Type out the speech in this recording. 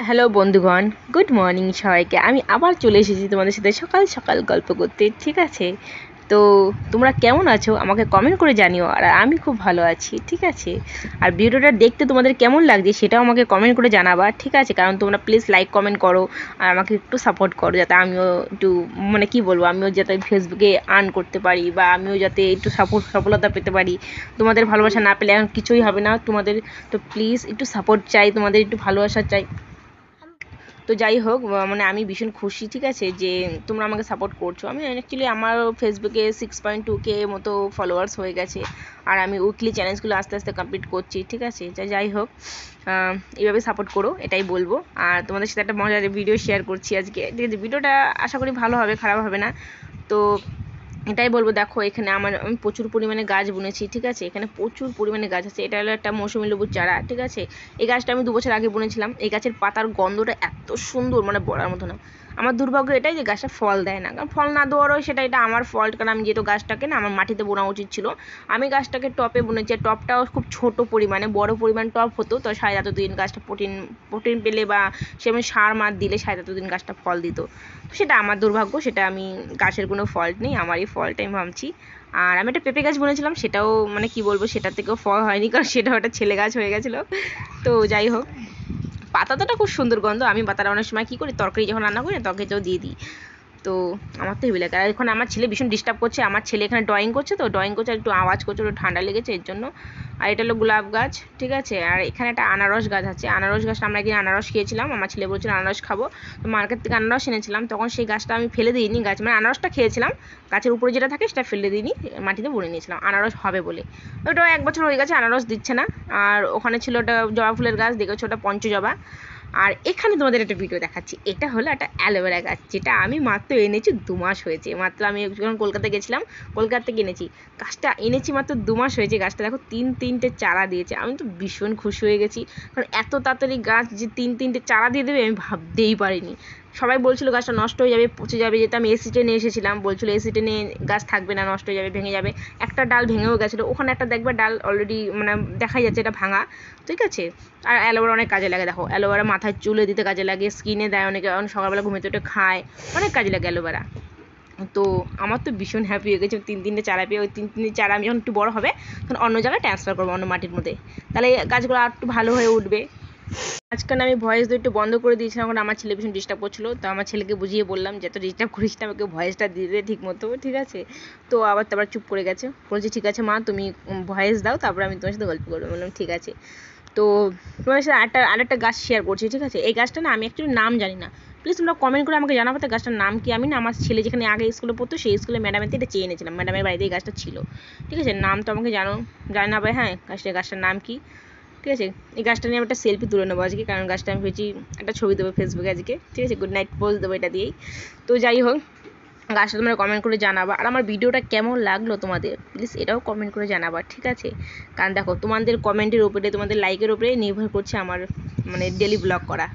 Hello বন্ধুগণ, good morning সবাইকে। আমি আবার চলে এসেছি তোমাদের সাথে সকাল সকাল গল্প করতে। ঠিক আছে, তো তোমরা কেমন আছো আমাকে কমেন্ট করে জানিও। আর আমি খুব ভালো আছি, ঠিক আছে। আর ভিডিওটা দেখতে তোমাদের কেমন লাগছে সেটাও আমাকে কমেন্ট করে জানাবা, ঠিক আছে। কারণ তোমরা প্লিজ লাইক কমেন্ট করো আর আমাকে একটু সাপোর্ট করো, যাতে আমিও একটু কি বলবো, আমিও যাতে ফেসবুকে আর্ন করতে পারি বা আমিও যাতে একটু সফলতা পেতে পারি। তোমাদের ভালোবাসা না পেলে এখন কিছুই হবে না তোমাদের। তো প্লিজ একটু সাপোর্ট চাই, তোমাদের একটু ভালোবাসা চাই। তো যাই হোক, আমি ভীষণ খুশি, ঠিক আছে, যে তোমরা আমাকে সাপোর্ট করছো। আমি অ্যাকচুয়ালি আমার ফেসবুকে 6.2K মতো ফলোয়ার্স হয়ে গেছে। আর আমি উইকলি চ্যালেঞ্জগুলো আস্তে আস্তে কমপ্লিট করছি, ঠিক আছে। যাই হোক, এইভাবে সাপোর্ট করো, এটাই বলবো। আর তোমাদের সাথে একটা মজার ভিডিও শেয়ার করছি আজকে, ঠিক আছে। ভিডিওটা আশা করি ভালো হবে, খারাপ হবে না। তো এটাই বলবো, দেখো এখানে আমি প্রচুর পরিমাণে গাছ বুনেছি, ঠিক আছে। এখানে প্রচুর পরিমাণে গাছ আছে। এটা হলো একটা মৌসুমী লেবুর চারা, ঠিক আছে। এই গাছটা আমি 2 বছর আগে বুনেছিলাম। এই গাছের পাতার গন্ধটা এত সুন্দর, বলার মতো না। আমার দুর্ভাগ্য এটাই যে গাছটা ফল দেয় না। কারণ ফল না দেওয়ারও এটা আমার ফল্ট, কারণ আমি যেহেতু গাছটাকে না আমার মাটিতে বোনা উচিত ছিল। আমি গাছটাকে টপে বুনেছি। টপটাও খুব ছোট পরিমাণে, বড় পরিমাণ টপ হতো তো 7.5 দিন গাছটা প্রোটিন পেলে বা সেমন সার মার দিলে 7.5 দিন গাছটা ফল দিত। তো সেটা আমার দুর্ভাগ্য, সেটা আমি গাছের কোনো ফল্ট নেই, আমারই ফল্ট আমি ভাবছি। আর আমি একটা পেঁপে গাছ বুনেছিলাম, সেটাও কি বলবো, সেটার থেকেও ফল হয়নি, কারণ সেটাও একটা ছেলে গাছ হয়ে গেছিলো। তো যাই হোক, পাতাটা খুব সুন্দর গন্ধ। আমি পাতাটা অনেক সময় কী করি, তরকারি যখন রান্না করি না তরকারিতেও দিয়ে দিই। তো আমার তো হেবি লাগে। আর এখন আমার ছেলে ভীষণ ডিস্টার্ব করছে। আমার ছেলে এখানে ড্রয়িং করছে, তো ড্রয়িং করছে, একটু আওয়াজ করছে, একটু ঠান্ডা লেগেছে এর জন্য। আর এটা হলো গোলাপ গাছ, ঠিক আছে। আর এখানে একটা আনারস গাছ আছে। আনারস গাছটা আমরা একদিন আনারস খেয়েছিলাম, আমার ছেলে বলছিল আনারস খাবো। তো মার্কেট থেকে আনারস এনেছিলাম, তখন সেই গাছটা আমি ফেলে দিইনি। আনারসটা খেয়েছিলাম, গাছের উপরে যেটা থাকে সেটা ফেলে দিইনি, মাটিতে বুনে নিয়েছিলাম আনারস হবে বলে। ওটাও 1 বছর হয়ে গেছে, আনারস দিচ্ছে না। আর ওখানে ছিল ওটা জবা ফুলের গাছ, দেখেছো ওটা পঞ্চজবা। আর এখানে তোমাদের একটা ভিডিও দেখাচ্ছি। এটা হলো একটা অ্যালোভেরা গাছ, যেটা আমি মাত্র এনেছি 2 মাস হয়েছে। মাত্র আমি যখন কলকাতা গেছিলাম, কলকাতা থেকে এনেছি গাছটা, এনেছি মাত্র 2 মাস হয়েছে। গাছটা দেখো 3-3টে চারা দিয়েছে। আমি তো ভীষণ খুশি হয়ে গেছি, কারণ এত তাড়াতাড়ি গাছ যে 3-3টে চারা দিয়ে দেবে আমি ভাবতেই পারিনি। সবাই বলছিল গাছটা নষ্ট হয়ে যাবে, পচে যাবে, যেহেতু আমি এসি টেনে এসেছিলাম। বলছিল এসি টেনে গাছ থাকবে না, নষ্ট হয়ে যাবে, ভেঙে যাবে। একটা ডাল ভেঙেও গেছিলো, ওখানে একটা দেখবে ডাল অলরেডি দেখাই যাচ্ছে এটা ভাঙা, ঠিক আছে। আর অ্যালোভেরা অনেক কাজে লাগে, দেখো অ্যালোভেরা মাথায় চুলে দিতে কাজে লাগে, স্কিনে দেয় অনেকে, সকালবেলা ঘুমিয়ে উঠে খায়, অনেক কাজে লাগে অ্যালোভেরা। তো আমার তো ভীষণ হ্যাপি হয়ে গেছে 3-3টে চারা পেয়ে। ওই 3-3টে চারা আমি যখন একটু বড়ো হবে তখন অন্য জায়গায় ট্রান্সফার করবো, অন্য মাটির মধ্যে, তাহলে গাছগুলো আর একটু ভালো হয়ে উঠবে। আজকাল আমি ভয়েস একটু বন্ধ করে দিয়েছিলাম, কারণ আমার ছেলে ভীষণ ডিস্টার্ব করছিলো। তো আমার ছেলেকে বুঝিয়ে বললাম যে এত ডিস্টার্ব করিস না, আমাকে ভয়েসটা দিয়ে দে ঠিক মতো, ঠিক আছে। তো তারপর চুপ করে গেছে, বলছি ঠিক আছে মা, তুমি ভয়েস দাও, তারপর আমি তোমার সাথে গল্প করবো। বললাম ঠিক আছে। তো তোমার সাথে আরেকটা গাছ শেয়ার করছি, ঠিক আছে। এই গাছটা না আমি অ্যাকচুয়ালি নাম জানি না। প্লিজ তোমরা কমেন্ট করে আমাকে জানাবো তো গাছটার নাম কি। আমি না আমার ছেলে যেখানে আগে স্কুলে পড়তো সেই স্কুলে ম্যাডামের থেকে এটা চেয়ে এনেছিলাম, ম্যাডামের বাড়িতে এই গাছটা ছিল, ঠিক আছে। নাম তো আমাকে জানাবে, হ্যাঁ। গাছটার নাম কি, ঠিক আছে। এই গাছটা নিয়ে আমি একটা সেলফি তুলে নেবো আজকে, কারণ গাছটা আমি ভেবেছি একটা ছবি দেবো ফেসবুকে আজকে, ঠিক আছে। গুড নাইট পোজ দেবো এটা দিয়েই। তো যাই হোক, গাছটা তোমরা কমেন্ট করে জানাবা। আর আমার ভিডিওটা কেমন লাগলো তোমাদের প্লিজ এটাও কমেন্ট করে জানাবা, ঠিক আছে। কারণ দেখো তোমাদের কমেন্টের উপরে, তোমাদের লাইকের উপরে নির্ভর করছে আমার ডেলি ব্লগ করা।